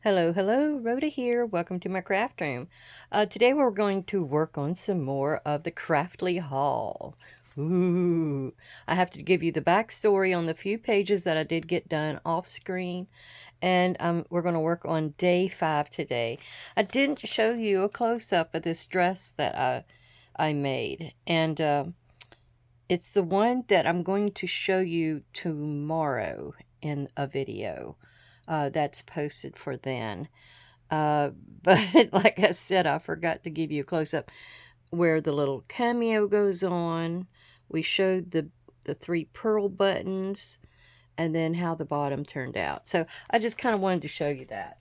Hello, hello, Rhoda here. Welcome to my craft room. Today we're going to work on some more of the Craftly Haul. Ooh, I have to give you the backstory on the few pages that I did get done off screen, and we're going to work on day 5 today. I didn't show you a close-up of this dress that I made, and it's the one that I'm going to show you tomorrow in a video that's posted for then. Uh, but like I said, I forgot to give you a close up where the little cameo goes on. We showed the 3 pearl buttons and then how the bottom turned out. So I just kind of wanted to show you that.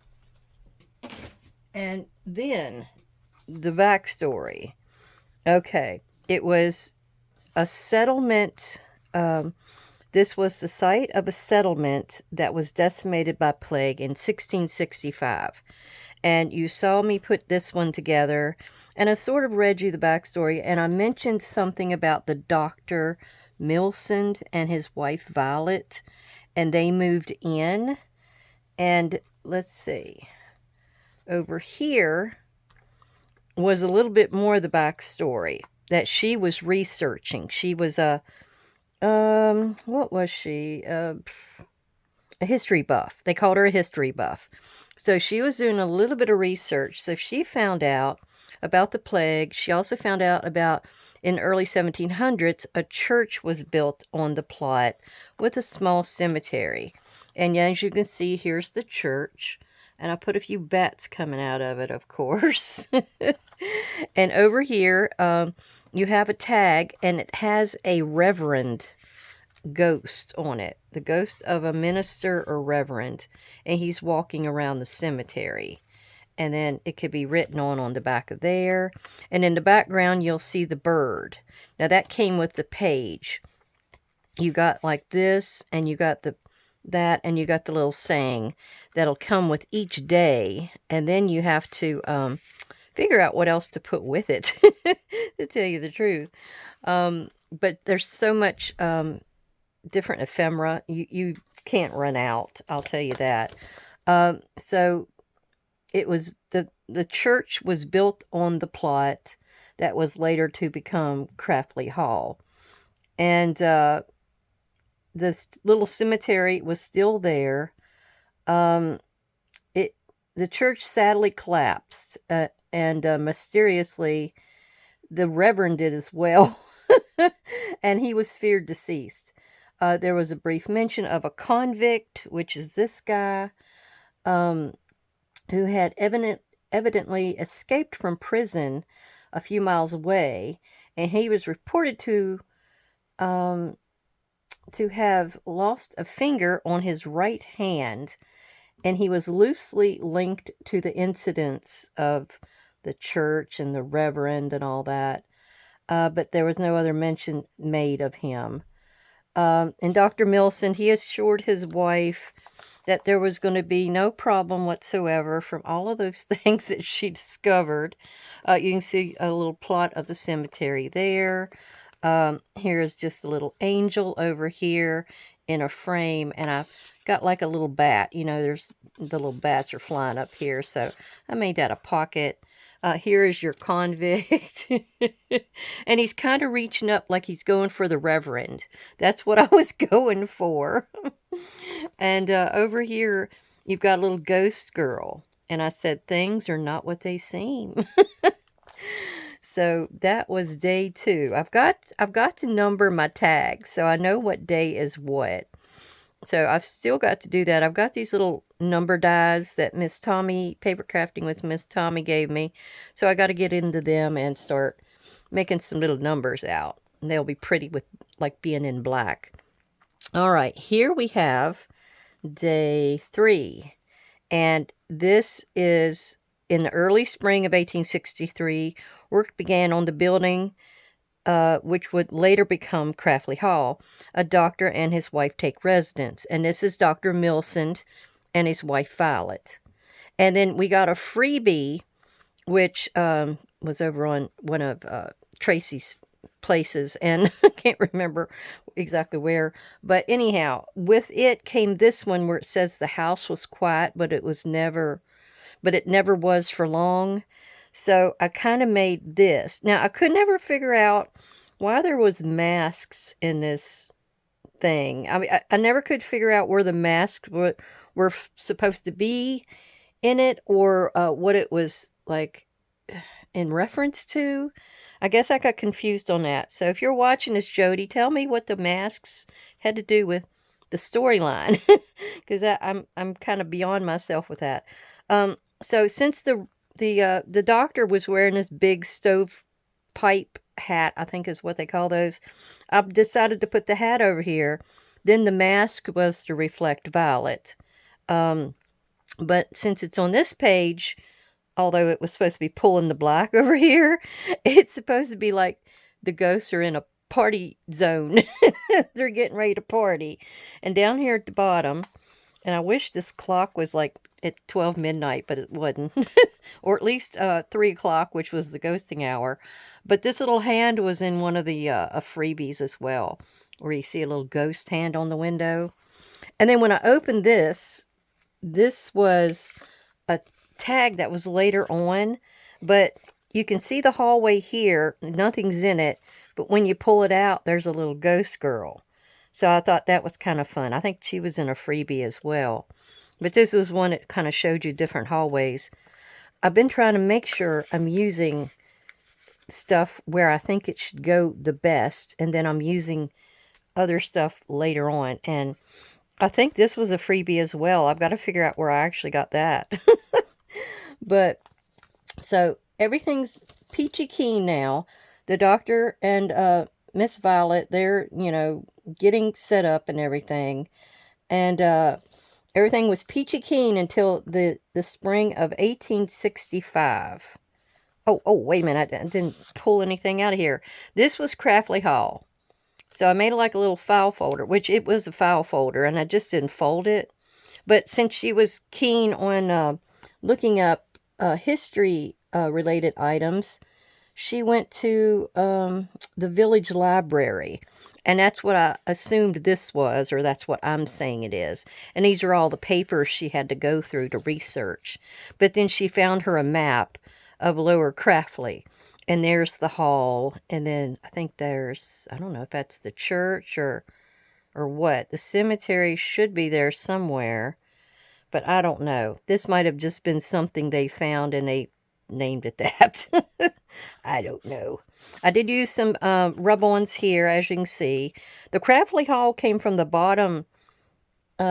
And then the backstory. Okay, it was a settlement. This was the site of a settlement that was decimated by plague in 1665. And you saw me put this one together, and I sort of read you the backstory, and I mentioned something about the Dr. Milsond and his wife Violet, and they moved in. And let's see, over here was a little bit more of the backstory that she was researching. She was what was she? A history buff. They called her a history buff. So she was doing a little bit of research. So she found out about the plague. She also found out about, in early 1700s, a church was built on the plot with a small cemetery. And as you can see, here's the church. And I put a few bats coming out of it, of course. And over here, you have a tag, and it has a reverend ghost on it. The ghost of a minister or reverend. And he's walking around the cemetery. And then it could be written on the back of there. And in the background, you'll see the bird. Now, that came with the page. You got like this, and you got that, and you got the little saying that'll come with each day. And then you have to figure out what else to put with it, to tell you the truth. But there's so much different ephemera. You can't run out, I'll tell you that. So it was the church was built on the plot that was later to become Craftly Hall. And the little cemetery was still there. The church sadly collapsed, and mysteriously, the reverend did as well, and he was feared deceased. There was a brief mention of a convict, which is this guy, who had evidently escaped from prison a few miles away, and he was reported um, to have lost a finger on his right hand, and he was loosely linked to the incidents of the church and the reverend and all that, but there was no other mention made of him. And Dr. Milson, he assured his wife that there was going to be no problem whatsoever from all of those things that she discovered. You can see a little plot of the cemetery there. Here is just a little angel over here in a frame, and I've got like a little bat. You know, there's the little bats are flying up here, so I made that a pocket. Here is your convict. And he's kind of reaching up like he's going for the reverend. That's what I was going for. And over here, you've got a little ghost girl. And I said, things are not what they seem. So that was day 2. I've got to number my tags, so I know what day is what. So I've still got to do that. I've got these little number dies that Miss Tommy, Paper Crafting with Miss Tommy, gave me. So I got to get into them and start making some little numbers out. And they'll be pretty with like being in black. All right, here we have day 3. And this is in the early spring of 1863. Work began on the building, which would later become Craftly Hall. A doctor and his wife take residence. And this is Dr. Milsond and his wife Violet. And then we got a freebie, which was over on one of Tracy's places, and I can't remember exactly where. But anyhow, with it came this one where it says the house was quiet, but it was never but it never was for long. So I kind of made this. Now, I could never figure out why there was masks in this thing. I mean, I never could figure out where the masks were supposed to be in it, or what it was like in reference to. I guess I got confused on that. So if you're watching this, Jody, tell me what the masks had to do with the storyline, because I'm kind of beyond myself with that. So since the doctor was wearing this big stove pipe hat, I think is what they call those, I've decided to put the hat over here. Then the mask was to reflect Violet. Um, but since it's on this page, although it was supposed to be pulling the black over here, it's supposed to be like the ghosts are in a party zone. They're getting ready to party. And down here at the bottom, and I wish this clock was like at 12 midnight, but it wasn't. Or at least 3 o'clock, which was the ghosting hour. But this little hand was in one of the freebies as well, where you see a little ghost hand on the window. And then when I opened this, this was a tag that was later on, but you can see the hallway here. Nothing's in it, but when you pull it out, there's a little ghost girl. So I thought that was kind of fun. I think she was in a freebie as well. But this was one that kind of showed you different hallways. I've been trying to make sure I'm using stuff where I think it should go the best, and then I'm using other stuff later on. And I think this was a freebie as well. I've got to figure out where I actually got that. But so everything's peachy keen now. The doctor and Miss Violet, they're, getting set up and everything. And everything was peachy keen until the spring of 1865. Oh, wait a minute. I didn't pull anything out of here. This was Craftley Hall. So I made it like a little file folder, which it was a file folder, and I just didn't fold it. But since she was keen on looking up history related items, she went to the village library. And that's what I assumed this was, or that's what I'm saying it is. And these are all the papers she had to go through to research. But then she found her a map of Lower Craftley. And there's the hall. And then I think there's, I don't know if that's the church or what. The cemetery should be there somewhere. But I don't know. This might have just been something they found and they named it that. I don't know. I did use some rub-ons here, as you can see. The Craftley Hall came from the bottom. I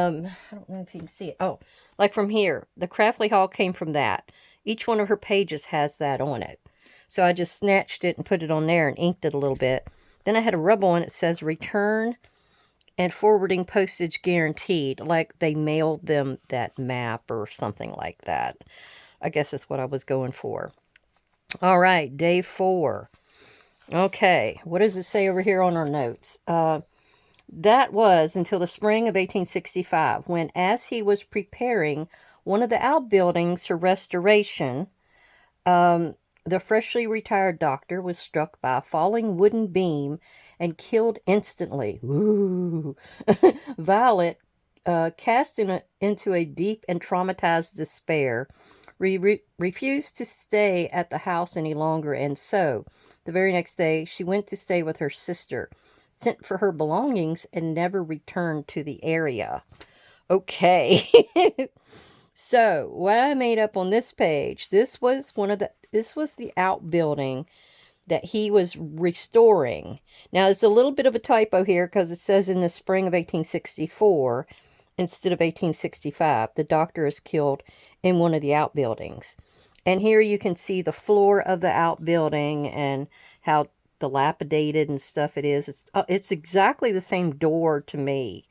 don't know if you can see it. Oh, like from here. The Craftley Hall came from that. Each one of her pages has that on it. So I just snatched it and put it on there and inked it a little bit. Then I had a rub-on that says return and forwarding postage guaranteed, like they mailed them that map or something like that. I guess that's what I was going for. All right, day 4. Okay, what does it say over here on our notes? That was until the spring of 1865, when, as he was preparing one of the outbuildings for restoration, the freshly retired doctor was struck by a falling wooden beam and killed instantly. Ooh. Violet, cast into a deep and traumatized despair, refused to stay at the house any longer, and so, the very next day, she went to stay with her sister, sent for her belongings, and never returned to the area. Okay. So, what I made up on this page, this was the outbuilding that he was restoring. Now, it's a little bit of a typo here because it says in the spring of 1864 instead of 1865. The doctor is killed in one of the outbuildings. And here you can see the floor of the outbuilding and how dilapidated and stuff it is. It's exactly the same door to me.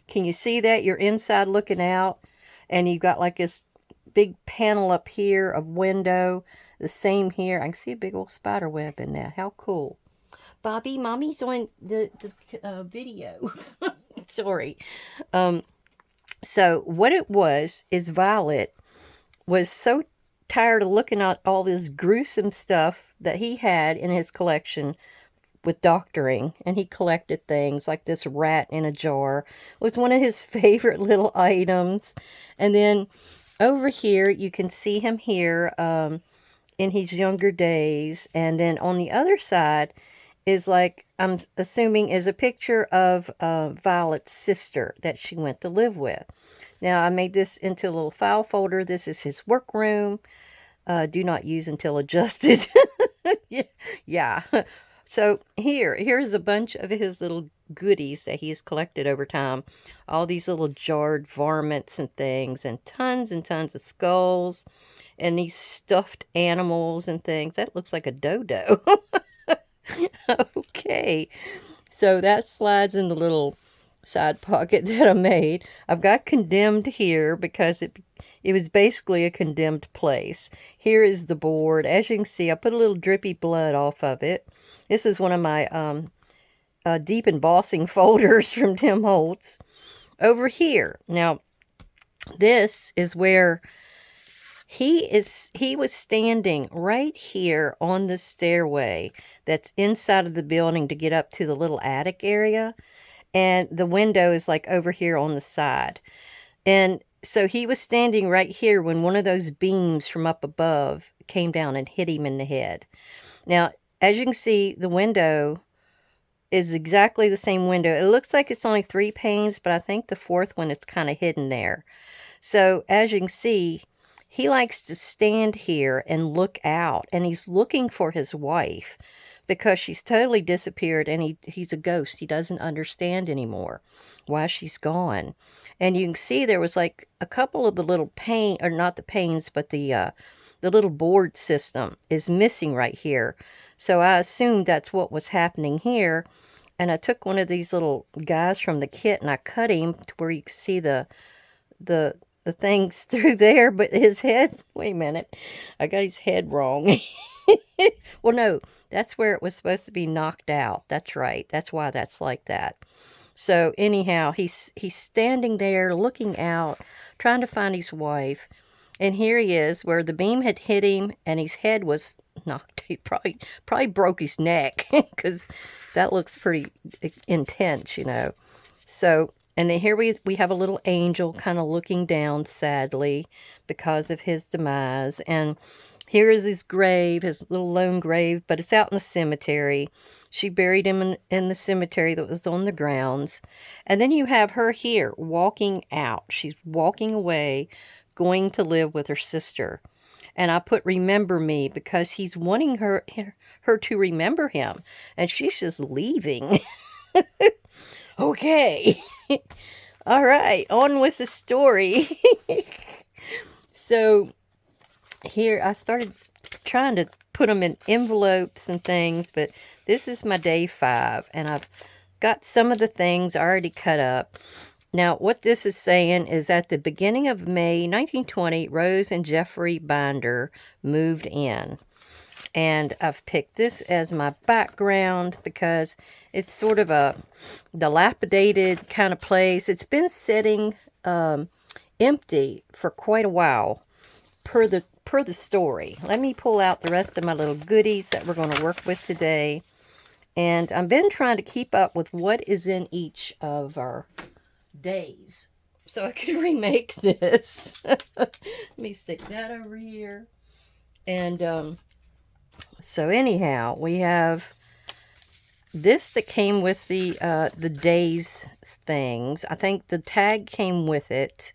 Can you see that? You're inside looking out, and you've got like this big panel up here of window. The same here. I can see a big old spider web in there. How cool. Bobby, Mommy's on the video. Sorry. So what it was is Violet was so tired of looking at all this gruesome stuff that he had in his collection with doctoring, and he collected things like this rat in a jar. It was one of his favorite little items. And then over here, you can see him here in his younger days. And then on the other side is like, I'm assuming, is a picture of Violet's sister that she went to live with. Now, I made this into a little file folder. This is his workroom. Do not use until adjusted. Yeah. So here's a bunch of his little goodies that he's collected over time. All these little jarred varmints and things, and tons of skulls, and these stuffed animals and things. That looks like a dodo. Okay. So that slides in the little side pocket that I made. I've got condemned here because it was basically a condemned place. Here is the board. As you can see, I put a little drippy blood off of it. This is one of my deep embossing folders from Tim Holtz. Over here, now this is where he was standing right here on the stairway that's inside of the building to get up to the little attic area. And the window is like over here on the side. And so he was standing right here when one of those beams from up above came down and hit him in the head. Now, as you can see, the window is exactly the same window. It looks like it's only 3 panes, but I think the 4th one is kind of hidden there. So as you can see, he likes to stand here and look out, and he's looking for his wife because she's totally disappeared, and he's a ghost. He doesn't understand anymore why she's gone. And you can see there was like a couple of the little or not the panes, but the little board system is missing right here. So I assumed that's what was happening here. And I took one of these little guys from the kit and I cut him to where you can see the things through there, but his head, wait a minute, I got his head wrong. Well, no, that's where it was supposed to be knocked out. That's right. That's why that's like that. So anyhow, he's standing there looking out, trying to find his wife. And here he is where the beam had hit him and his head was knocked. He probably broke his neck because that looks pretty intense, you know. So, and then here we have a little angel kind of looking down sadly because of his demise. And here is his grave, his little lone grave, but it's out in the cemetery. She buried him in the cemetery that was on the grounds. And then you have her here walking out. She's walking away, going to live with her sister. And I put remember me because he's wanting her to remember him. And she's just leaving. Okay. All right, on with the story. So here I started trying to put them in envelopes and things, but this is my day 5, and I've got some of the things already cut up. Now, what this is saying is at the beginning of May 1920, Rose and Jeffrey Binder moved in. And I've picked this as my background because it's sort of a dilapidated kind of place. It's been sitting empty for quite a while per the story. Let me pull out the rest of my little goodies that we're going to work with today. And I've been trying to keep up with what is in each of our days so I can remake this. Let me stick that over here. And so anyhow, we have this that came with the days things. I think the tag came with it,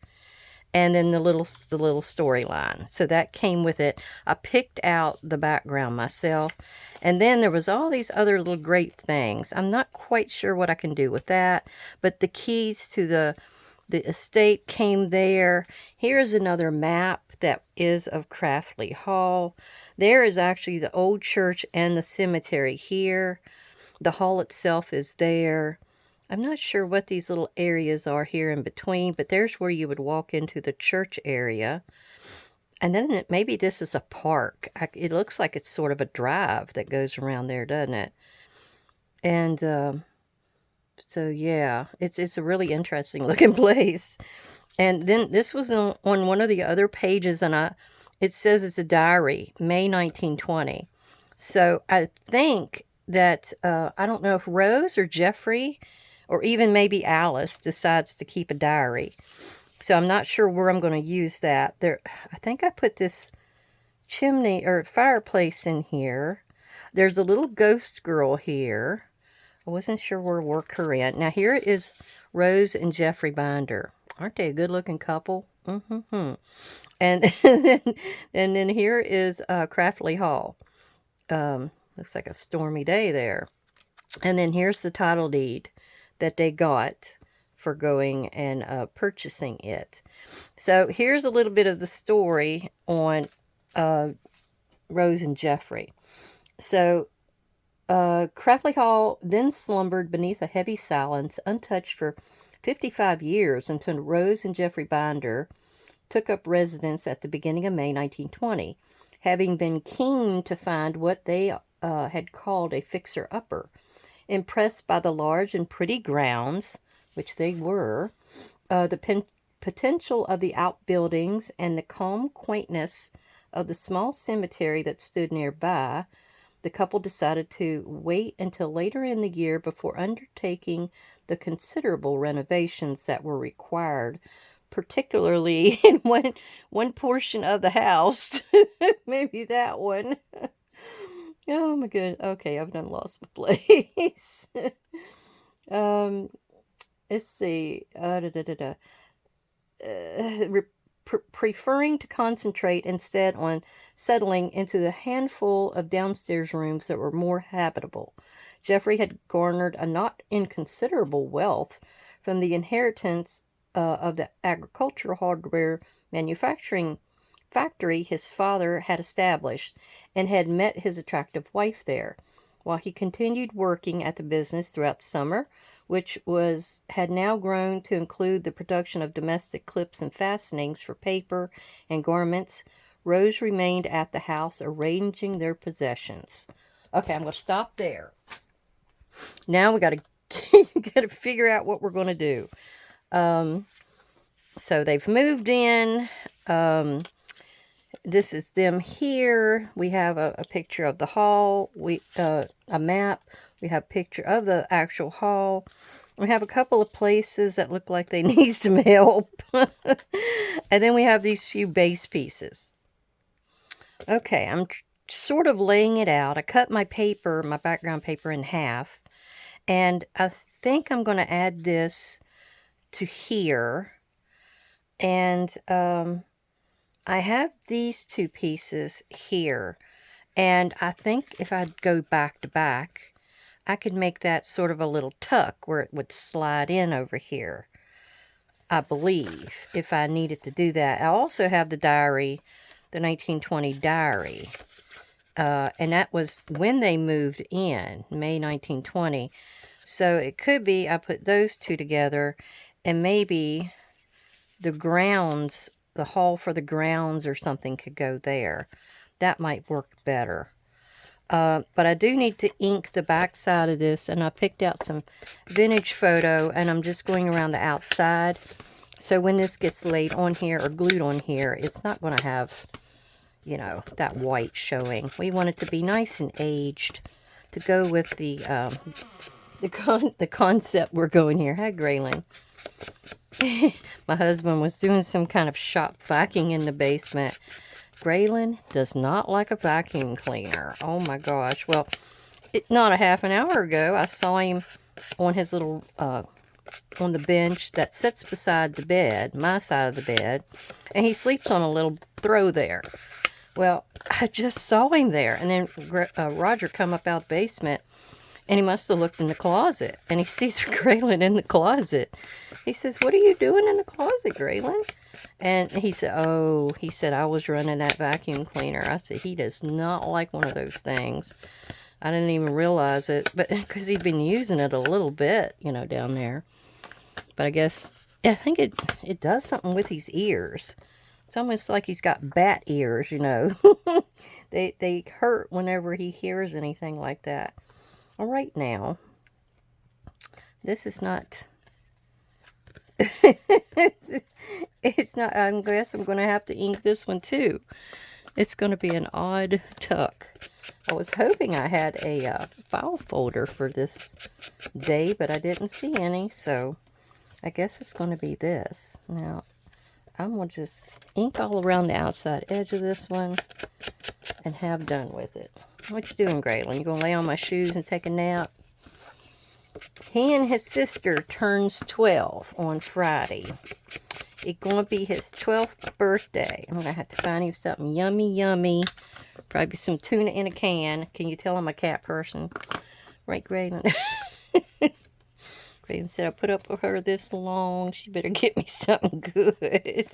and then the little storyline. So that came with it. I picked out the background myself, and then there was all these other little great things. I'm not quite sure what I can do with that, but the keys to the estate came there. Here's another map that is of Craftley Hall. There is actually the old church and the cemetery here. The hall itself is there. I'm not sure what these little areas are here in between, but there's where you would walk into the church area. And then maybe this is a park. It looks like it's sort of a drive that goes around there, doesn't it? And so yeah, it's a really interesting looking place. And then this was on one of the other pages, and it says it's a diary, May 1920. So I think that, I don't know if Rose or Jeffrey or even maybe Alice decides to keep a diary. So I'm not sure where I'm going to use that. There, I think I put this chimney or fireplace in here. There's a little ghost girl here. I wasn't sure where to work her in. Now here is Rose and Jeffrey Binder. Aren't they a good-looking couple? Mm-hmm. And then here is Craftley Hall. Looks like a stormy day there. And then here's the title deed that they got for going and purchasing it. So here's a little bit of the story on Rose and Jeffrey. So Craftley Hall then slumbered beneath a heavy silence, untouched for 55 years, until Rose and Jeffrey Binder took up residence at the beginning of May 1920, having been keen to find what they had called a fixer-upper. Impressed by the large and pretty grounds, which they were, the potential of the outbuildings, and the calm quaintness of the small cemetery that stood nearby, the couple decided to wait until later in the year before undertaking the considerable renovations that were required, particularly in one portion of the house. Maybe that one. Oh my good. Okay, I've done lost my place. Let's see. Preferring to concentrate instead on settling into the handful of downstairs rooms that were more habitable. Jeffrey had garnered a not inconsiderable wealth from the inheritance of the agricultural hardware manufacturing factory his father had established, and had met his attractive wife there. While he continued working at the business throughout summer, which had now grown to include the production of domestic clips and fastenings for paper and garments, Rose remained at the house arranging their possessions. Okay, I'm going to stop there. Now we got to figure out what we're going to do. So they've moved in. This is them here. We have a picture of the hall. A map. We have a picture of the actual hall. We have a couple of places that look like they need some help. And then we have these few base pieces. Okay, I'm sort of laying it out. I cut my background paper in half. And I think I'm going to add this to here. And I have these two pieces here. And I think if I go back to back, I could make that sort of a little tuck where it would slide in over here, I believe, if I needed to do that. I also have the diary, the 1920 diary, and that was when they moved in, May 1920. So it could be I put those two together, and maybe the grounds, the hall for the grounds or something could go there. That might work better. But I do need to ink the back side of this, and I picked out some vintage photo, and I'm just going around the outside. So when this gets laid on here or glued on here, it's not going to have, you know, that white showing. We want it to be nice and aged to go with the concept we're going here. Hi, Graylin. My husband was doing some kind of shop vacuuming in the basement. Graylin does not like a vacuum cleaner. Oh my gosh. Well, not a half an hour ago, I saw him on his little, on the bench that sits beside the bed, my side of the bed, and he sleeps on a little throw there. Well, I just saw him there, and then Roger come up out the basement, and he must have looked in the closet, and he sees Graylin in the closet. He says, "What are you doing in the closet, Graylin?" And he said, I was running that vacuum cleaner. I said, he does not like one of those things. I didn't even realize it, but because he'd been using it a little bit, you know, down there. But I guess, I think it does something with his ears. It's almost like he's got bat ears, you know. They hurt whenever he hears anything like that. All right, now, this is not... It's not, I guess I'm going to have to ink this one too. It's going to be an odd tuck. I was hoping I had a file folder for this day, but I didn't see any, so I guess it's going to be this. Now, I'm going to just ink all around the outside edge of this one and have done with it. What you doing, Graylin? You going to lay on my shoes and take a nap? He and his sister turns 12 on Friday. It's going to be his 12th birthday. I'm going to have to find him something yummy, yummy. Probably some tuna in a can. Can you tell I'm a cat person? Right, Graylin? Graylin said I put up with her this long. She better get me something good.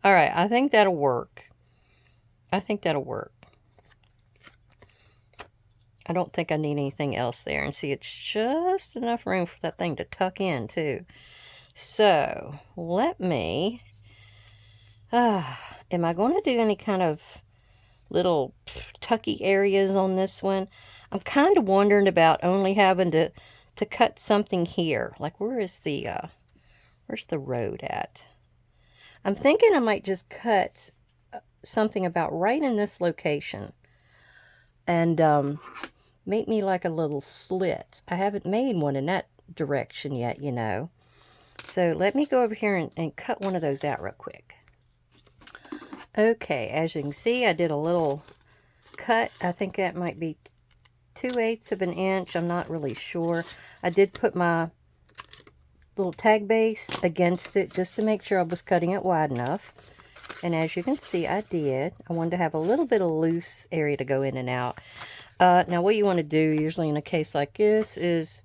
All right, I think that'll work. I think that'll work. I don't think I need anything else there. And see, it's just enough room for that thing to tuck in, too. So, let me... am I going to do any kind of little tucky areas on this one? I'm kind of wondering about only having to cut something here. Like, where's the road at? I'm thinking I might just cut something about right in this location. And, make me like a little slit. I haven't made one in that direction yet, you know. So let me go over here and cut one of those out real quick. Okay, as you can see, I did a little cut. I think that might be 2/8 of an inch. I'm not really sure. I did put my little tag base against it just to make sure I was cutting it wide enough. And as you can see, I did. I wanted to have a little bit of loose area to go in and out. Now, what you want to do usually in a case like this is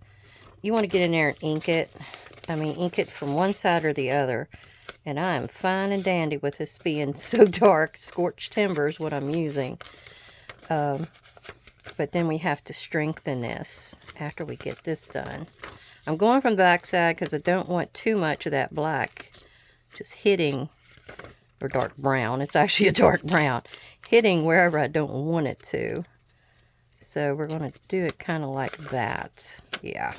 you want to get in there and ink it. I mean, ink it from one side or the other. And I am fine and dandy with this being so dark. Scorched timber is what I'm using. But then we have to strengthen this after we get this done. I'm going from the back side because I don't want too much of that black just hitting, or dark brown. It's actually a dark brown. Hitting wherever I don't want it to. So we're going to do it kind of like that. Yeah.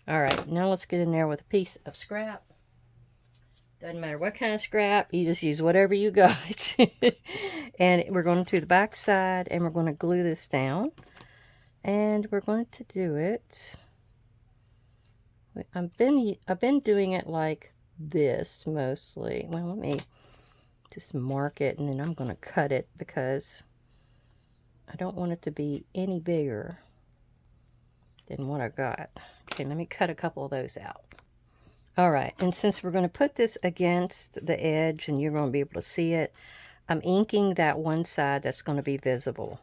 Alright, now let's get in there with a piece of scrap. Doesn't matter what kind of scrap. You just use whatever you got. And we're going to do the back side and we're going to glue this down. And we're going to do it. I've been doing it like this mostly. Well, let me just mark it and then I'm going to cut it because I don't want it to be any bigger than what I got. Okay, let me cut a couple of those out. Alright, and since we're going to put this against the edge and you're going to be able to see it, I'm inking that one side that's going to be visible.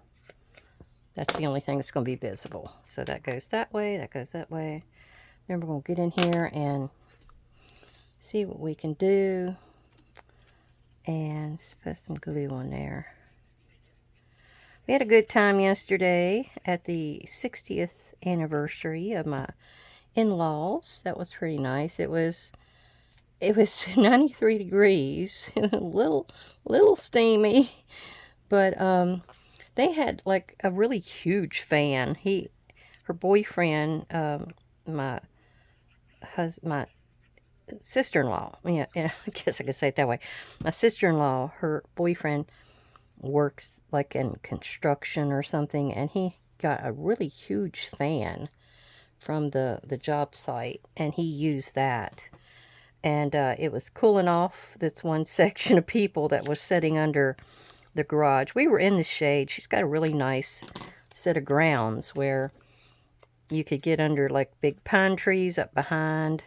That's the only thing that's going to be visible. So that goes that way, that goes that way. Then we're going to get in here and see what we can do. And put some glue on there. We had a good time yesterday at the 60th anniversary of my in-laws. That was pretty nice. It was 93 degrees, a little steamy, but they had like a really huge fan. Her boyfriend, my sister-in-law, yeah, I guess I could say it that way. My sister-in-law, her boyfriend works like in construction or something, and he got a really huge fan from the job site, and he used that. And it was cooling off this one section of people that was sitting under the garage. We were in the shade. She's got a really nice set of grounds where you could get under like big pine trees up behind.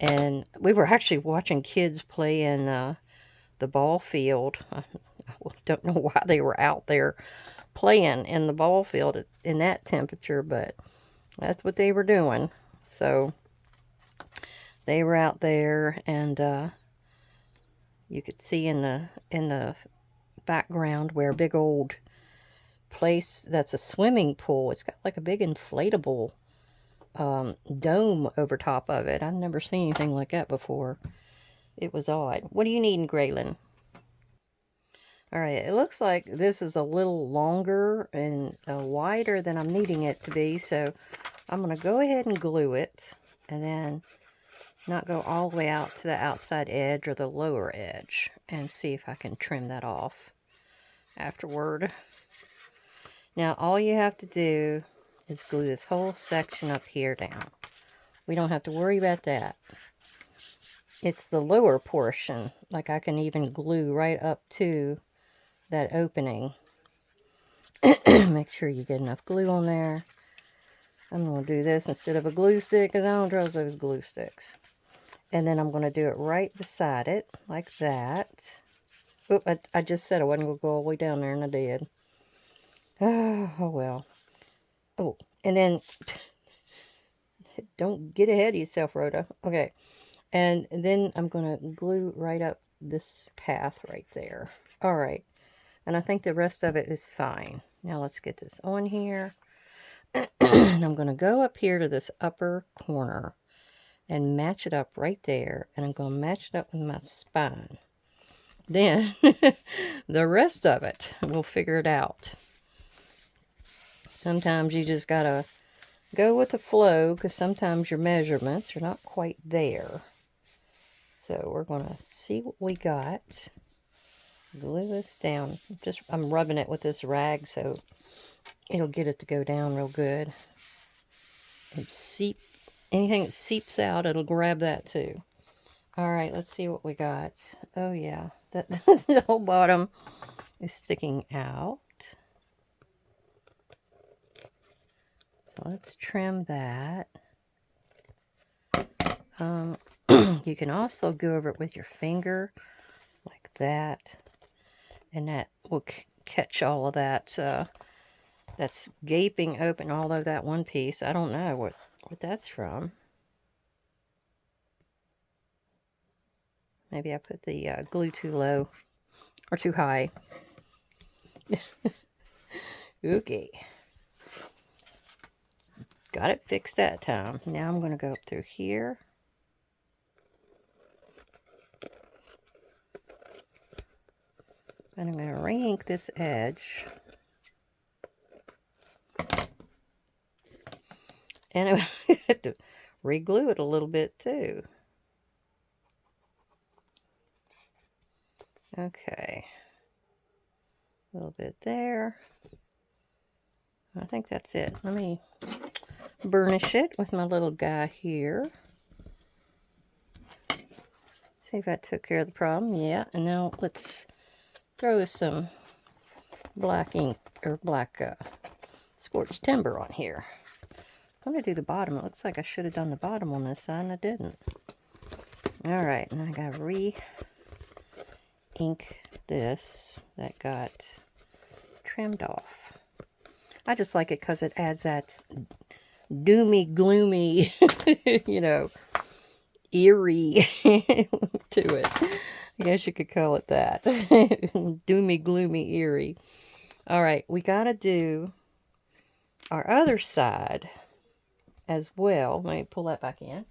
And we were actually watching kids play in the ball field. I don't know why they were out there playing in the ball field in that temperature, but that's what they were doing. So they were out there, and you could see in the background where a big old place that's a swimming pool. It's got like a big inflatable dome over top of it. I've never seen anything like that before. It was odd. What do you need in Graylin? Alright, it looks like this is a little longer and wider than I'm needing it to be, so I'm going to go ahead and glue it, and then not go all the way out to the outside edge or the lower edge, and see if I can trim that off afterward. Now, all you have to do is glue this whole section up here down. We don't have to worry about that. it's the lower portion. Like I can even glue right up to that opening. Make sure you get enough glue on there. I'm going to do this instead of a glue stick because I don't trust those glue sticks. And then I'm going to do it right beside it, like that. Oop, I just said I wasn't going to go all the way down there, and I did. Oh, well. Oh, and then, don't get ahead of yourself, Rhoda. Okay, and then I'm going to glue right up this path right there. All right, and I think the rest of it is fine. Now let's get this on here. And I'm going to go up here to this upper corner and match it up right there. And I'm going to match it up with my spine. Then the rest of it, we'll figure it out. Sometimes you just got to go with the flow because sometimes your measurements are not quite there. So we're going to see what we got. Glue this down. I'm rubbing it with this rag so it'll get it to go down real good. And anything that seeps out, it'll grab that too. All right, let's see what we got. Oh yeah, the whole bottom is sticking out. So let's trim that. You can also go over it with your finger like that, and that will catch all of that that's gaping open, although that one piece, I don't know what that's from. Maybe I put the glue too low or too high. Okay. Got it fixed that time. Now I'm going to go up through here. And I'm going to re-ink this edge. And I have to re-glue it a little bit too. Okay. A little bit there. I think that's it. Let me burnish it with my little guy here. See if that took care of the problem. Yeah, and now let's throw some black ink or black scorched timber on here. I'm going to do the bottom. It looks like I should have done the bottom on this side and I didn't. Alright, and I got to re-ink this that got trimmed off. I just like it because it adds that doomy, gloomy, you know, eerie to it. I guess you could call it that. Doomy, gloomy, eerie. Alright, we got to do our other side as well. Let me pull that back in.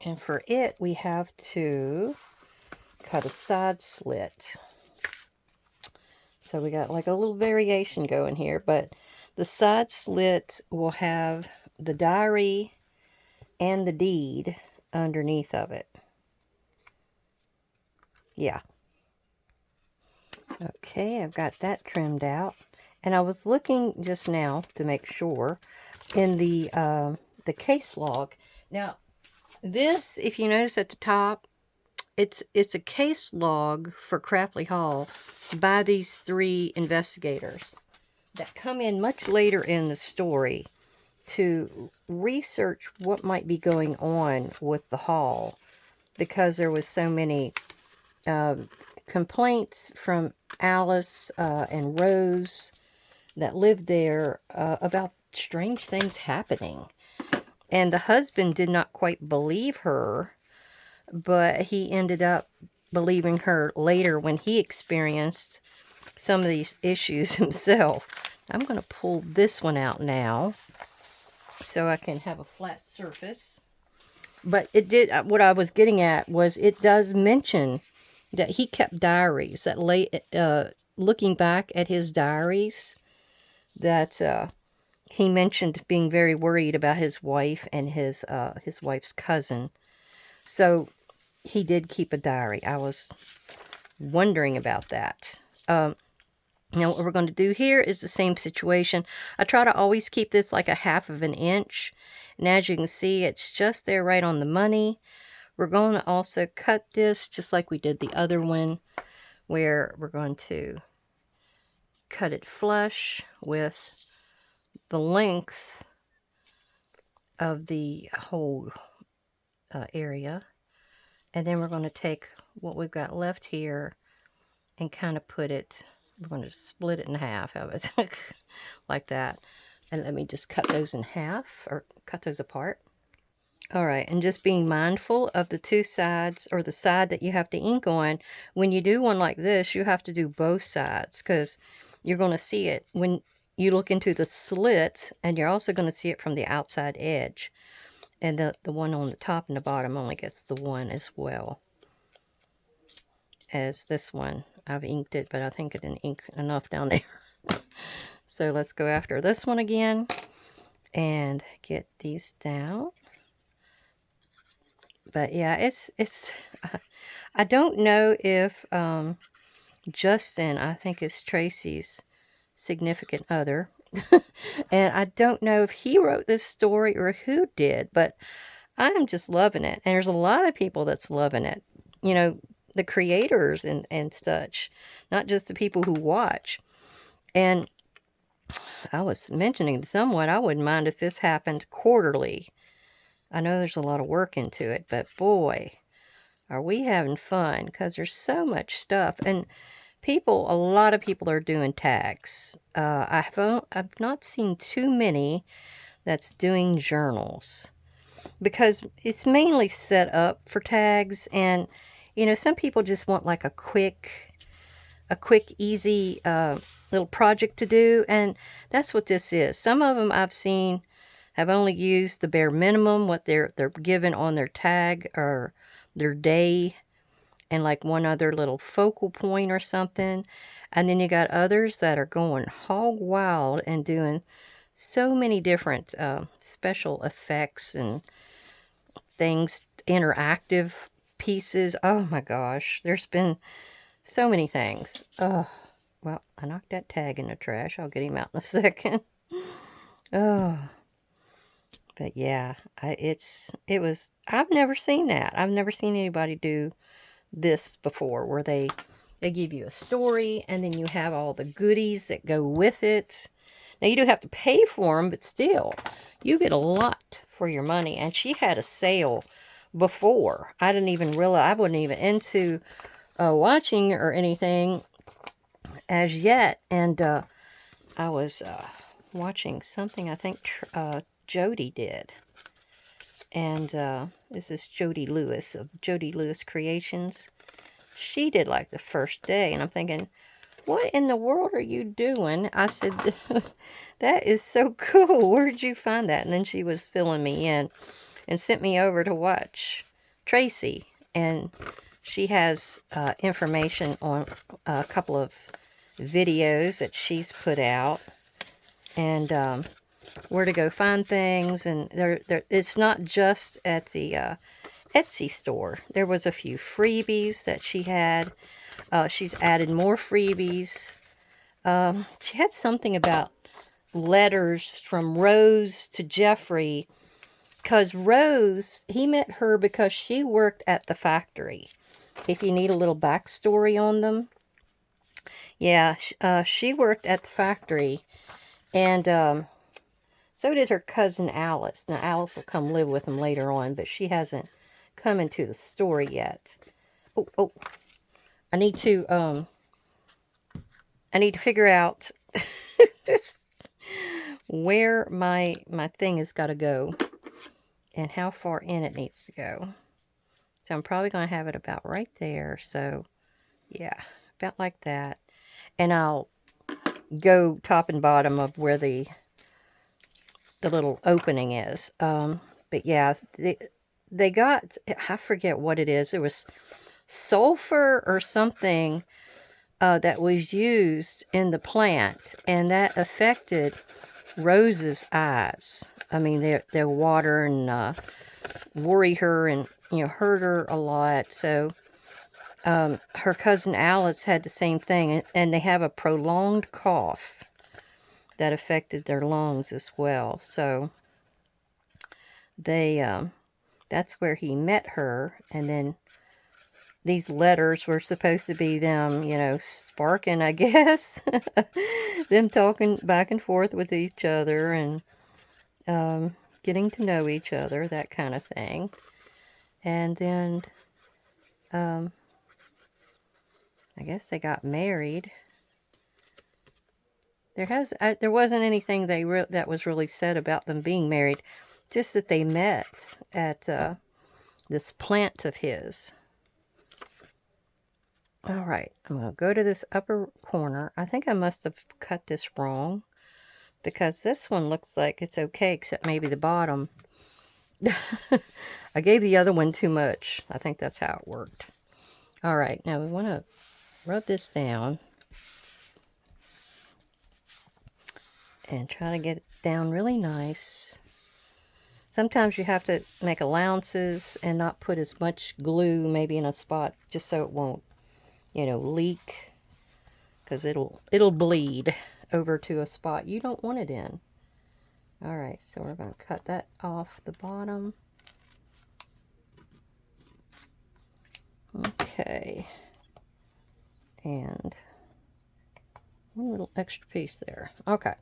And for it, we have to cut a side slit. So we got like a little variation going here, but the side slit will have the diary and the deed underneath of it. Yeah. Okay, I've got that trimmed out. And I was looking just now to make sure in the case log. Now, this, if you notice at the top, it's a case log for Craftley Hall by these 3 investigators that come in much later in the story to research what might be going on with the hall, because there was so many complaints from Alice and Rose that lived there about strange things happening. And the husband did not quite believe her, but he ended up believing her later when he experienced some of these issues himself. I'm going to pull this one out now so I can have a flat surface. But it did, what I was getting at was it does mention that he kept diaries, that looking back at his diaries, that he mentioned being very worried about his wife and his wife's cousin. So he did keep a diary. I was wondering about that. Now what we're going to do here is the same situation. I try to always keep this like a 1/2 of an inch. And as you can see, it's just there right on the money, We're going to also cut this just like we did the other one, where we're going to cut it flush with the length of the whole area. And then we're going to take what we've got left here and kind of put it, we're going to split it in half of it like that. And let me just cut those in half, or cut those apart. All right, and just being mindful of the two sides, or the side that you have to ink on. When you do one like this, you have to do both sides, because you're going to see it when you look into the slit, and you're also going to see it from the outside edge. And the one on the top and the bottom only gets the one as well as this one. I've inked it, but I think it didn't ink enough down there. So let's go after this one again and get these down. But yeah, it's I don't know if Justin, I think, is Tracy's significant other. And I don't know if he wrote this story or who did, but I'm just loving it. And there's a lot of people that's loving it. You know, the creators and such, not just the people who watch. And I was mentioning to someone, I wouldn't mind if this happened quarterly. I know there's a lot of work into it, but boy, are we having fun, because there's so much stuff. And people, a lot of people are doing tags. I've not seen too many that's doing journals, because it's mainly set up for tags. And you know, some people just want like a quick, easy little project to do, and that's what this is. Some of them I've seen have only used the bare minimum, what they're given on their tag or their day, and like one other little focal point or something. And then you got others that are going hog wild and doing so many different special effects and things, interactive pieces. Oh my gosh, there's been so many things. Oh, well, I knocked that tag in the trash. I'll get him out in a second. Oh, but yeah, I've never seen that. I've never seen anybody do this before, where they give you a story and then you have all the goodies that go with it. Now, you do have to pay for them, but still, you get a lot for your money. And she had a sale before. I didn't even realize, I wasn't even into watching or anything as yet. And I was watching something I think Jody did. And this is Jody Lewis of Jody Lewis Creations. She did like the first day, and I'm thinking, what in the world are you doing? I said, that is so cool. Where did you find that? And then she was filling me in and sent me over to watch Tracy. And she has information on a couple of videos that she's put out, and where to go find things. And it's not just at the Etsy store. There was a few freebies that she had. She's added more freebies. She had something about letters from Rose to Jeffrey, because Rose, he met her because she worked at the factory. If you need a little backstory on them. Yeah, she worked at the factory, and so did her cousin Alice. Now, Alice will come live with them later on, but she hasn't come into the story yet. Oh, I need to figure out where my thing has got to go and how far in it needs to go. So I'm probably going to have it about right there. So yeah, about like that. And I'll go top and bottom of where the little opening is. But yeah, they got, I forget what it is. It was sulfur or something that was used in the plant, and that affected Rose's eyes. I mean, they're water and worry her, and hurt her a lot. So her cousin Alice had the same thing, and they have a prolonged cough that affected their lungs as well. So they That's where he met her, and then these letters were supposed to be them, you know, sparking, I guess. Them talking back and forth with each other and getting to know each other, that kind of thing. And then I guess they got married. There wasn't anything that was really said about them being married, just that they met at this plant of his. All right, I'm going to go to this upper corner. I think I must have cut this wrong, because this one looks like it's okay, except maybe the bottom. I gave the other one too much. I think that's how it worked. All right, now we want to rub this down and try to get it down really nice. Sometimes you have to make allowances and not put as much glue maybe in a spot, just so it won't, you know, leak, because it'll bleed over to a spot you don't want it in. All right, so we're going to cut that off the bottom. Okay, and one little extra piece there. Okay,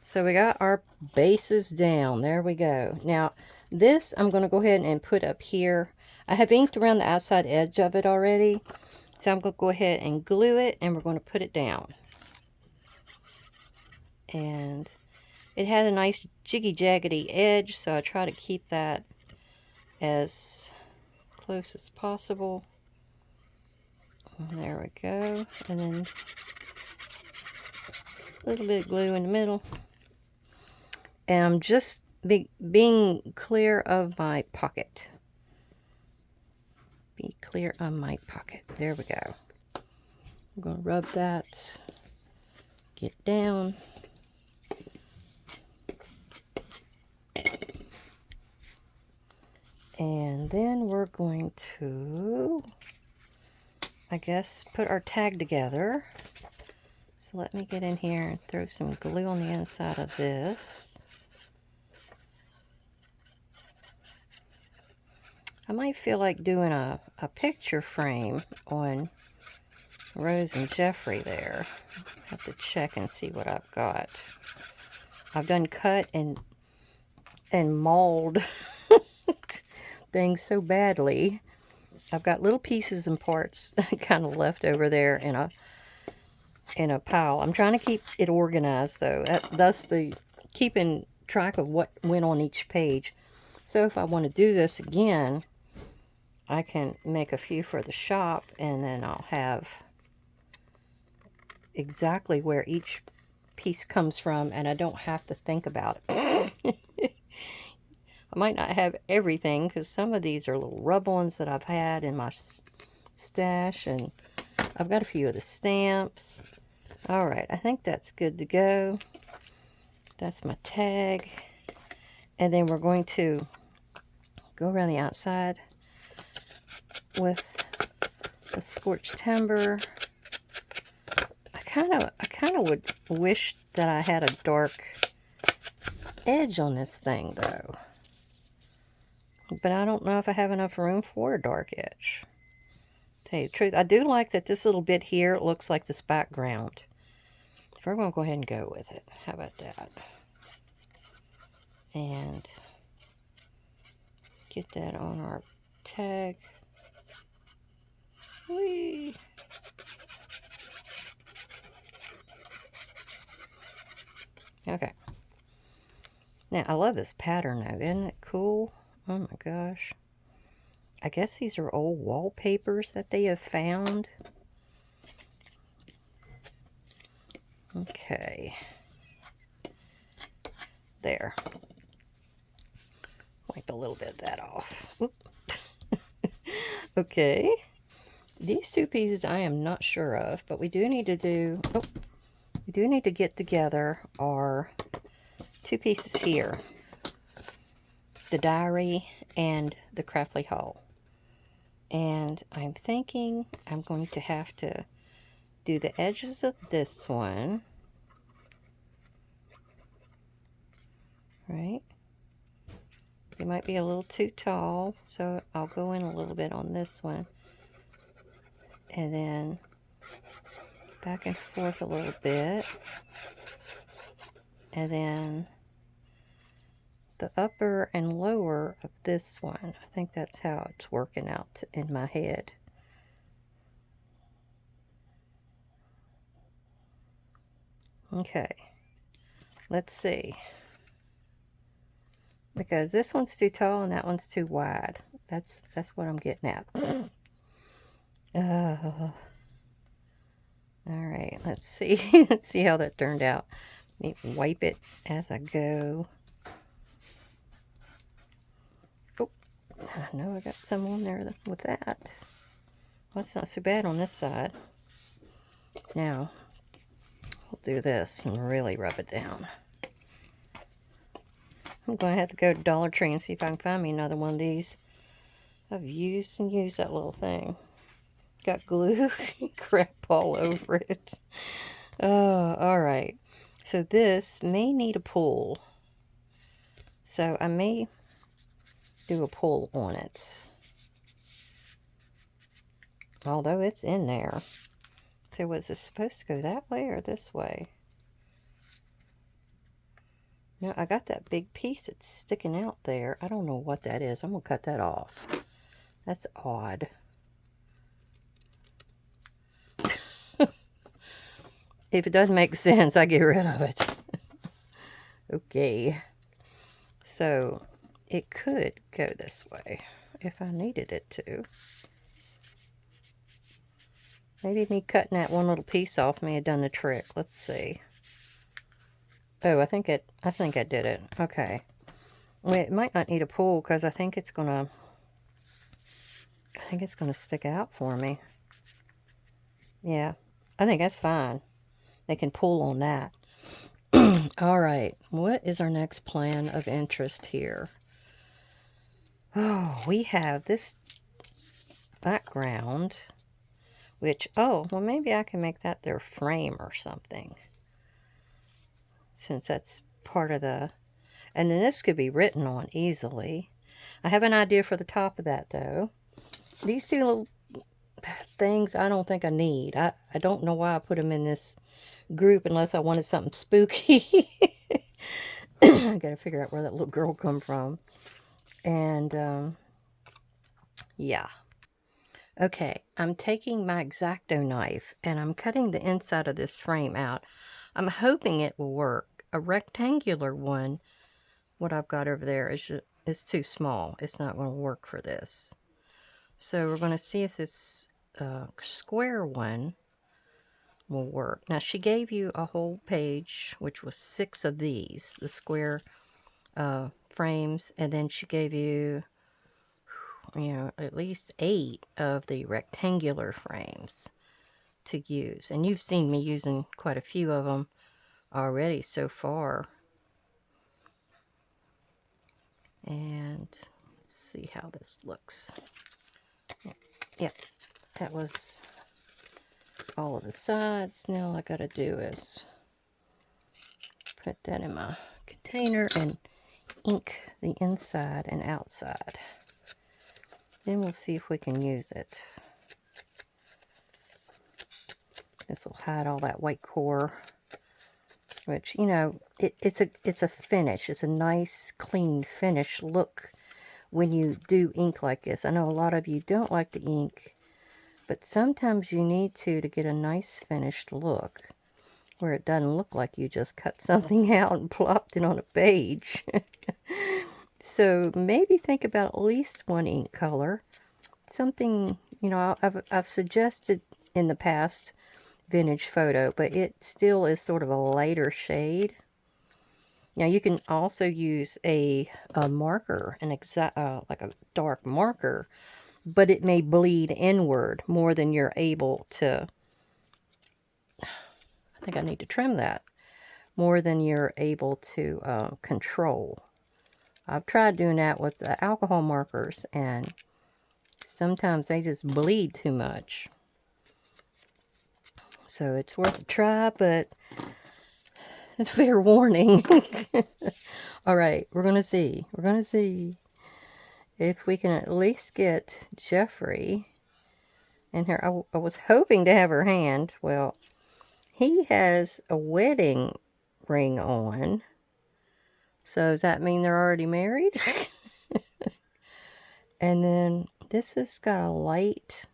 so we got our bases down. There we go. Now this I'm going to go ahead and put up here. I have inked around the outside edge of it already, so I'm going to go ahead and glue it, and we're going to put it down. And it had a nice jiggy-jaggedy edge, so I try to keep that as close as possible. There we go. And then a little bit of glue in the middle. And I'm just being clear of my pocket. Be clear of my pocket. There we go. I'm going to rub that. Get down. And then we're going to, I guess, put our tag together. So let me get in here and throw some glue on the inside of this. I might feel like doing a picture frame on Rose and Jeffrey there. Have to check and see what I've got. I've done cut and mauled things so badly. I've got little pieces and parts kind of left over there in a pile. I'm trying to keep it organized though. Thus the keeping track of what went on each page. So if I want to do this again, I can make a few for the shop, and then I'll have exactly where each piece comes from, and I don't have to think about it. I might not have everything, because some of these are little rub ones that I've had in my stash, and I've got a few of the stamps. All right, I think that's good to go. That's my tag. And then we're going to go around the outside with the scorched timber. I kind of would wish that I had a dark edge on this thing though. But I don't know if I have enough room for a dark edge. Tell you the truth, I do like that this little bit here looks like this background. So we're going to go ahead and go with it. How about that? And get that on our tag. Whee! Okay. Now, I love this pattern though. Isn't it cool? Oh my gosh. I guess these are old wallpapers that they have found. Okay. There. Wipe a little bit of that off. Okay. These two pieces I am not sure of, but we do need to do... Oh, we do need to get together our two pieces here. The diary and the Craftly haul. And I'm thinking I'm going to have to do the edges of this one. Right? They might be a little too tall, so I'll go in a little bit on this one. And then back and forth a little bit. And then the upper and lower of this one. I think that's how it's working out in my head. Okay, let's see. Because this one's too tall and that one's too wide. That's what I'm getting at. All right, let's see. Let's see how that turned out. Let me wipe it as I go. Oh, I know I got some on there with that. Well, it's not so bad on this side. Now, we'll do this and really rub it down. I'm going to have to go to Dollar Tree and see if I can find me another one of these. I've used and used that little thing. Got glue crap all over it. Oh, alright. So this may need a pull. So I may do a pull on it. Although it's in there. So was it supposed to go that way or this way? No, I got that big piece that's sticking out there. I don't know what that is. I'm going to cut that off. That's odd. If it doesn't make sense, I get rid of it. Okay. So, it could go this way if I needed it to. Maybe me cutting that one little piece off may have done the trick. Let's see. Oh, I think I did it. Okay. Well, it might not need a pull because I think it's gonna stick out for me. Yeah, I think that's fine. They can pull on that. All right, what is our next plan of interest here? Oh, we have this background, which, oh, well, maybe I can make that their frame or something. Since that's part of the, and then this could be written on easily. I have an idea for the top of that, though. These two little things I don't think I need. I don't know why I put them in this group unless I wanted something spooky. I gotta figure out where that little girl come from. And yeah. Okay, I'm taking my X-Acto knife and I'm cutting the inside of this frame out. I'm hoping it will work. A rectangular one, what I've got over there is too small. It's not going to work for this. So we're going to see if this square one will work. Now, she gave you a whole page, which was 6 of these, the square frames, and then she gave you, at least 8 of the rectangular frames to use. And you've seen me using quite a few of them already so far. And let's see how this looks. Yep, that was all of the sides. Now all I gotta do is put that in my container and ink the inside and outside. Then we'll see if we can use it. This will hide all that white core, which, it's a finish. It's a nice, clean finish look when you do ink like this. I know a lot of you don't like the ink, but sometimes you need to get a nice finished look where it doesn't look like you just cut something out and plopped it on a page. So maybe think about at least one ink color. Something, I've suggested in the past vintage photo, but it still is sort of a lighter shade. Now you can also use a marker, like a dark marker, but it may bleed inward more than you're able to. I think I need to trim that more than you're able to control. I've tried doing that with the alcohol markers, and sometimes they just bleed too much. So it's worth a try, but it's fair warning. All right, we're going to see. We're going to see. if we can at least get Jeffrey in here. I was hoping to have her hand. Well, he has a wedding ring on. So does that mean they're already married? And then this has got a light.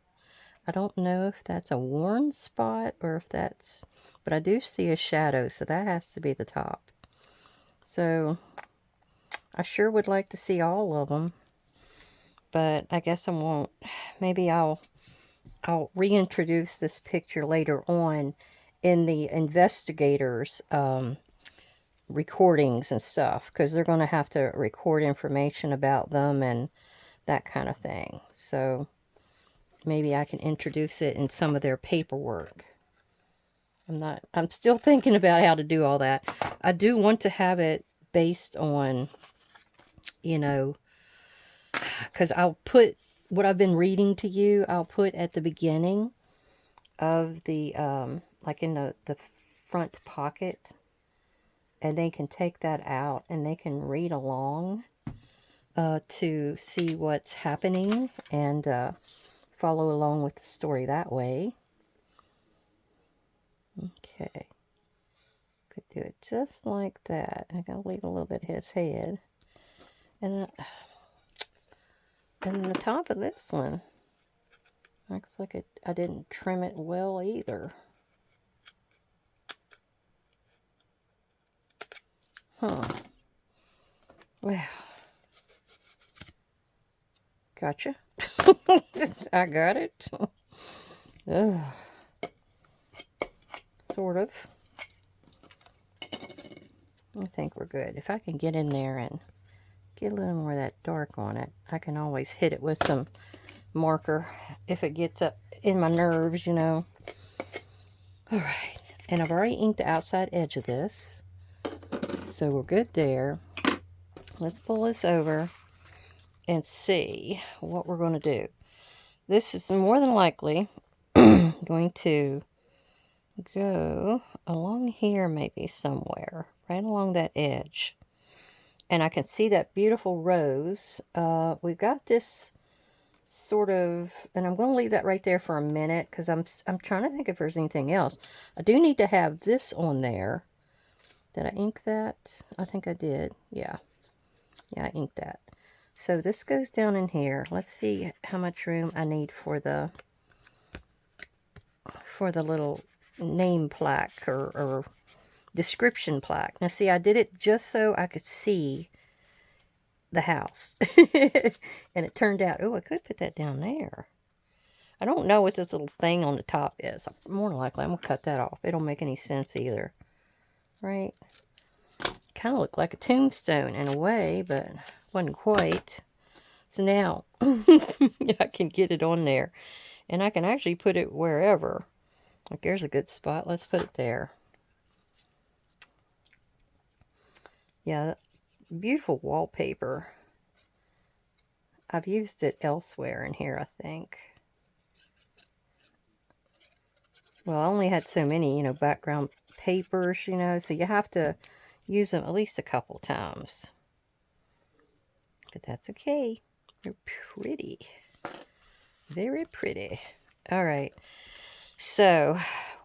I don't know if that's a worn spot or if that's... But I do see a shadow, so that has to be the top. So I sure would like to see all of them. But I guess I won't. Maybe I'll reintroduce this picture later on in the investigators' recordings and stuff, because they're going to have to record information about them and that kind of thing. So maybe I can introduce it in some of their paperwork. I'm still thinking about how to do all that. I do want to have it based on, you know, because I'll put what I've been reading to you, I'll put at the beginning of the, like in the front pocket, and they can take that out and they can read along to see what's happening and follow along with the story that way. Okay. Could do it just like that. I gotta leave a little bit of his head. And then the top of this one looks like I didn't trim it well either. Huh. Well. Gotcha. I got it. Ugh. Sort of. I think we're good. If I can get in there and get a little more of that dark on it, I can always hit it with some marker if it gets up in my nerves, you know. Alright. And I've already inked the outside edge of this. So we're good there. Let's pull this over and see what we're going to do. This is more than likely going to go along here maybe somewhere, right along that edge. And I can see that beautiful rose. We've got this sort of, and I'm going to leave that right there for a minute because I'm trying to think if there's anything else. I do need to have this on there. Did I ink that? I think I did. Yeah. Yeah, I inked that. So this goes down in here. Let's see how much room I need for the little name plaque or description plaque. Now see, I did it just so I could see the house. And it turned out, oh, I could put that down there. I don't know what this little thing on the top is. More than likely, I'm going to cut that off. It don't make any sense either. Right? Kind of looked like a tombstone in a way, but wasn't quite. So now, I can get it on there. And I can actually put it wherever. Like, there's a good spot. Let's put it there. Yeah, beautiful wallpaper. I've used it elsewhere in here, I think. Well, I only had so many, you know, background papers, you know, so you have to use them at least a couple times. But that's okay. They're pretty. Very pretty. All right. So,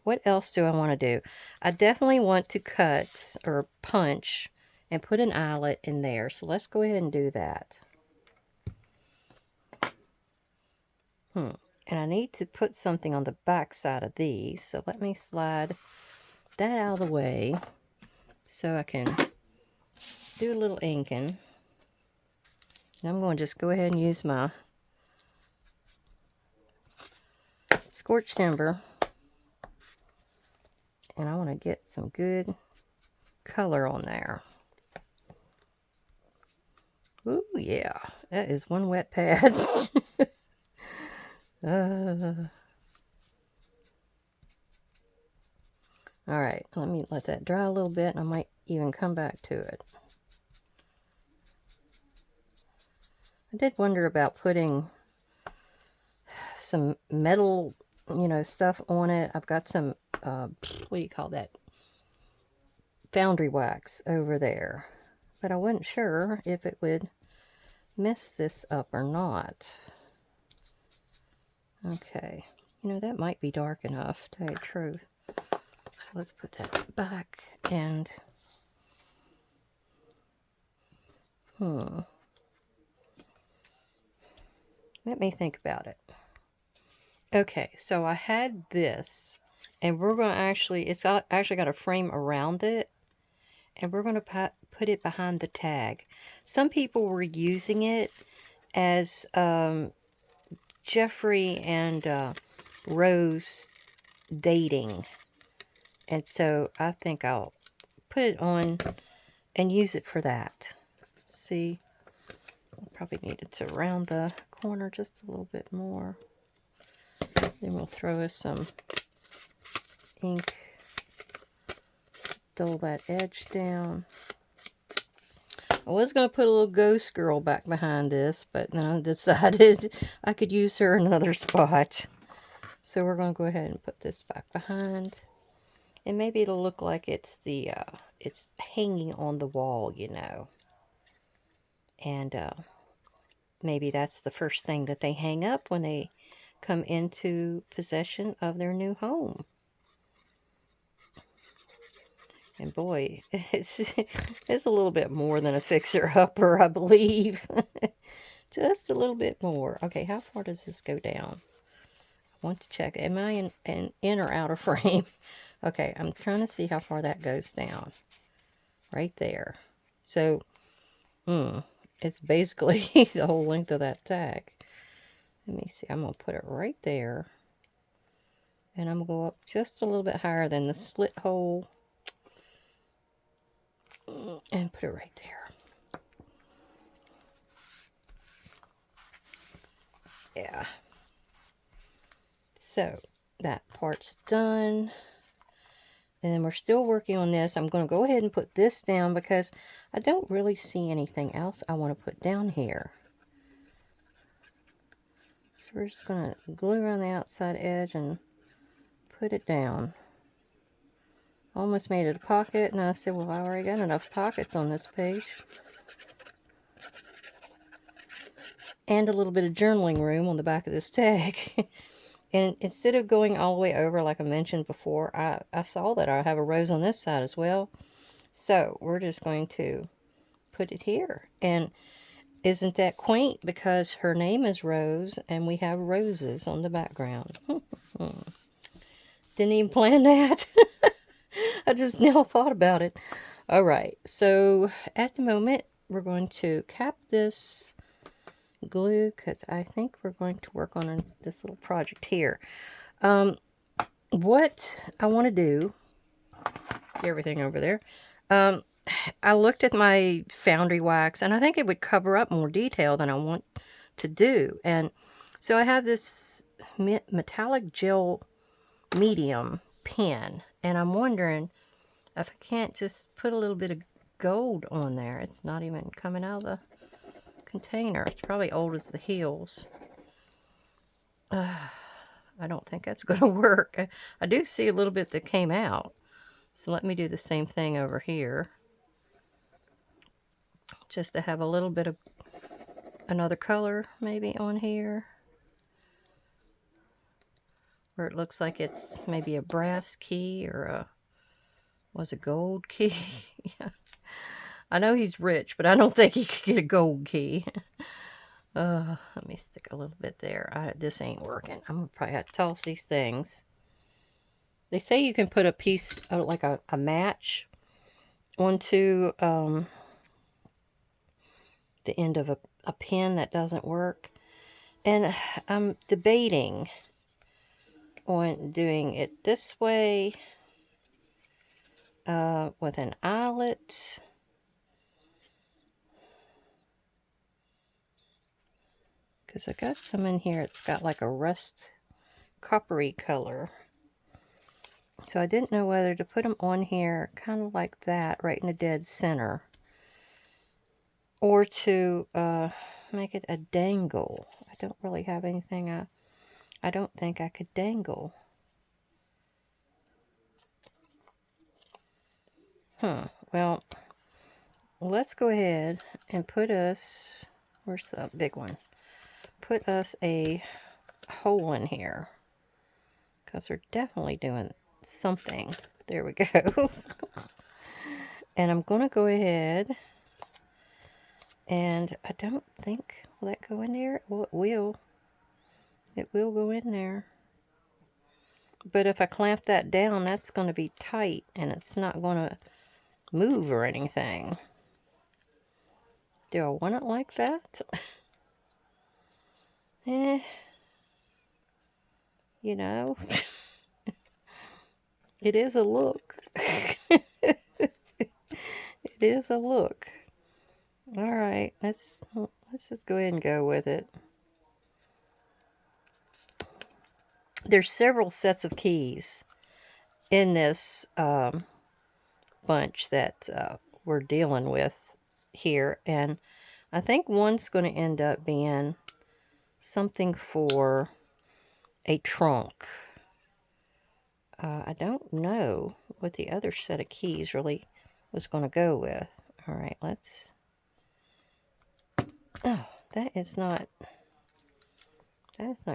what else do I want to do? I definitely want to cut or punch and put an eyelet in there. So, let's go ahead and do that. And I need to put something on the back side of these. So, let me slide that out of the way so I can do a little inking. And I'm going to just go ahead and use my scorched timber. And I want to get some good color on there. Ooh, yeah. That is one wet pad. Alright, let me let that dry a little bit. I might even come back to it. I did wonder about putting some metal, you know, stuff on it. I've got some, what do you call that? Foundry wax over there. But I wasn't sure if it would mess this up or not. Okay. You know, that might be dark enough, to tell you the truth. So let's put that back and... Let me think about it. Okay, so I had this, and we're going to actually... It's actually got a frame around it, and we're going to put it behind the tag. Some people were using it as Jeffrey and Rose dating. And so I think I'll put it on and use it for that. See, I probably needed to round the corner just a little bit more. Then we'll throw us some ink, dull that edge down. I was going to put a little ghost girl back behind this, but then I decided I could use her in another spot. So we're going to go ahead and put this back behind. And maybe it'll look like it's it's hanging on the wall, you know. And maybe that's the first thing that they hang up when they come into possession of their new home. And boy, it's a little bit more than a fixer-upper, I believe. Just a little bit more. Okay, how far does this go down? I want to check. Am I in or out of frame? Okay, I'm trying to see how far that goes down. Right there. So, it's basically the whole length of that tag. Let me see. I'm going to put it right there. And I'm going to go up just a little bit higher than the slit hole. And put it right there. Yeah. So, that part's done. And then we're still working on this. I'm going to go ahead and put this down because I don't really see anything else I want to put down here. So we're just going to glue around the outside edge and put it down. Almost made it a pocket, and I said, well, I already got enough pockets on this page. And a little bit of journaling room on the back of this tag. And instead of going all the way over, like I mentioned before, I saw that I have a rose on this side as well. So we're just going to put it here. And isn't that quaint? Because her name is Rose, and we have roses on the background. Didn't even plan that. I just now thought about it. All right, so at the moment, we're going to cap this glue because I think we're going to work on this little project here. What I want to do, get everything over there. I looked at my foundry wax, and I think it would cover up more detail than I want to do. And so I have this metallic gel medium pen, and I'm wondering if I can't just put a little bit of gold on there. It's not even coming out of the container. It's probably old as the hills. I don't think that's going to work. I do see a little bit that came out. So let me do the same thing over here. Just to have a little bit of another color maybe on here. Where it looks like it's maybe a brass key or a gold key. Yeah. I know he's rich, but I don't think he could get a gold key. Let me stick a little bit there. This ain't working. I'm going to probably have to toss these things. They say you can put a piece, like a match, onto the end of a pen that doesn't work. And I'm debating on doing it this way with an eyelet. Because I got some in here. It's got like a rust coppery color. So I didn't know whether to put them on here kind of like that, right in the dead center. Or to make it a dangle. I don't really have anything I don't think I could dangle. Well, let's go ahead and put us... Where's the big one? Put us a hole in here. Because they're definitely doing something. There we go. And I'm going to go ahead. And I don't think, will that go in there? Well, it will. It will go in there. But if I clamp that down, that's going to be tight. And it's not going to move or anything. Do I want it like that? You know, it is a look. It is a look. All right, let's just go ahead and go with it. There's several sets of keys in this bunch that we're dealing with here, and I think one's going to end up being something for a trunk. I don't know what the other set of keys really was going to go with. All right, let's... Oh, that is not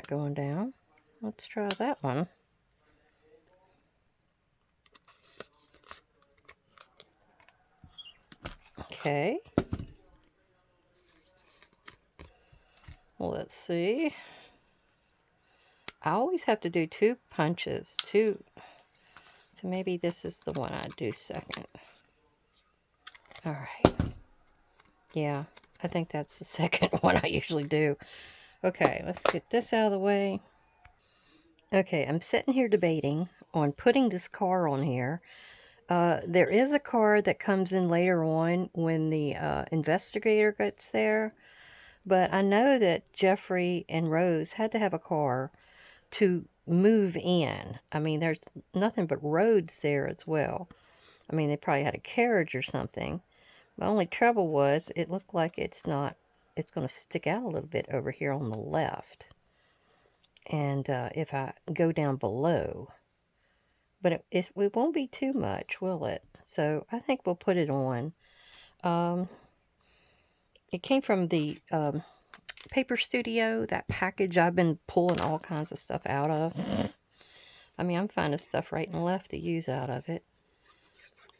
going down. Let's try that one. Okay. Well, let's see. I always have to do 2 punches. So maybe this is the one I do second. All right. Yeah, I think that's the second one I usually do. Okay, let's get this out of the way. Okay, I'm sitting here debating on putting this car on here. There is a car that comes in later on when the investigator gets there. But I know that Jeffrey and Rose had to have a car to move in. I mean, there's nothing but roads there as well. I mean, they probably had a carriage or something. My only trouble was it looked like it's going to stick out a little bit over here on the left. And if I go down below, but it won't be too much, will it? So I think we'll put it on. It came from the Paper Studio, that package I've been pulling all kinds of stuff out of. I mean, I'm finding stuff right and left to use out of it.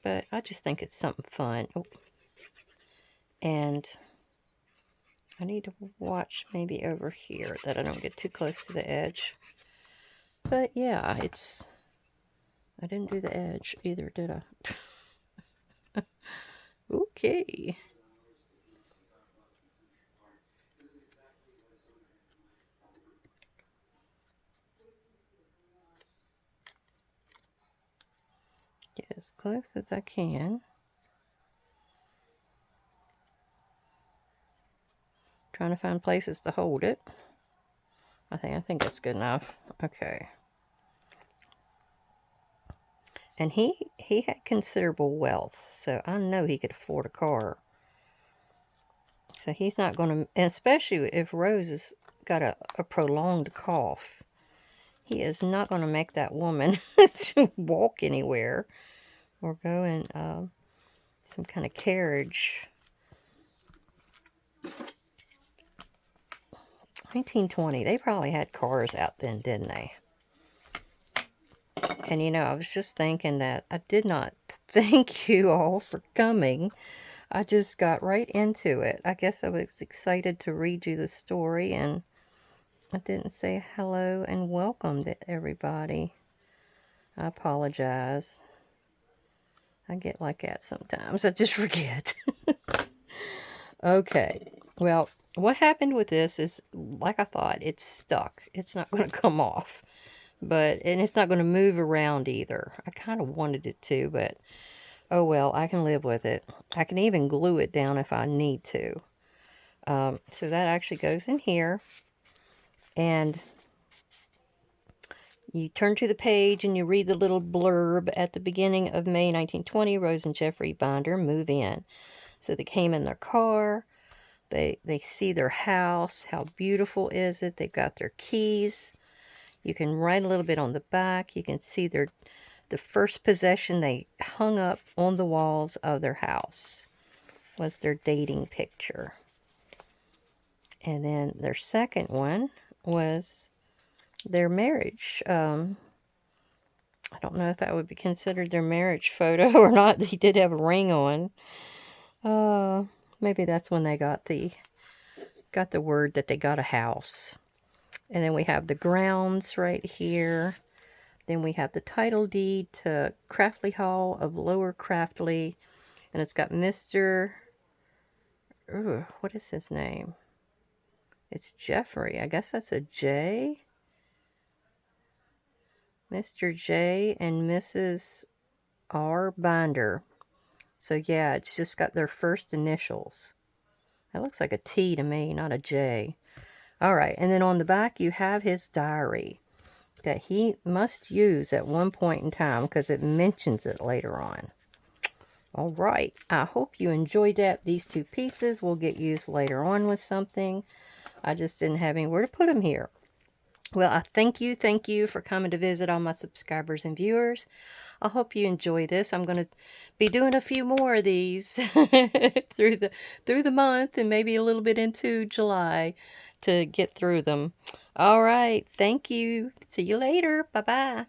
But I just think it's something fun. Oh. And I need to watch maybe over here that I don't get too close to the edge. But yeah, I didn't do the edge either, did I? Okay. Get as close as I can. Trying to find places to hold it. I think that's good enough. Okay. And he had considerable wealth, so I know he could afford a car. So he's not going to, especially if Rose has got a prolonged cough, he is not going to make that woman walk anywhere or go in some kind of carriage. 1920, they probably had cars out then, didn't they? And you know, I was just thinking that I did not thank you all for coming. I just got right into it. I guess I was excited to read you the story, and I didn't say hello and welcome to everybody. I apologize. I get like that sometimes. I just forget. Okay. Well, what happened with this is, like I thought, it's stuck. It's not going to come off. And it's not going to move around either. I kind of wanted it to, but oh well, I can live with it. I can even glue it down if I need to. So that actually goes in here. And you turn to the page and you read the little blurb at the beginning of May 1920, Rose and Jeffrey Binder move in. So they came in their car. They see their house. How beautiful is it? They've got their keys. You can write a little bit on the back. You can see the first possession they hung up on the walls of their house was their dating picture. And then their second one was their marriage. I don't know if that would be considered their marriage photo or not. He did have a ring on. Maybe that's when they got the word that they got a house. And then we have the grounds right here. Then we have the title deed to Craftley Hall of Lower Craftley. And it's got Mr. What is his name? It's Jeffrey. I guess that's a J. Mr. J and Mrs. R. Binder. So yeah, it's just got their first initials. That looks like a T to me, not a J. All right, and then on the back you have his diary that he must use at one point in time because it mentions it later on. All right, I hope you enjoyed that. These two pieces will get used later on with something. I just didn't have anywhere to put them here. Well, I thank you for coming to visit all my subscribers and viewers. I hope you enjoy this. I'm going to be doing a few more of these through the month and maybe a little bit into July to get through them. All right, thank you. See you later. Bye-bye.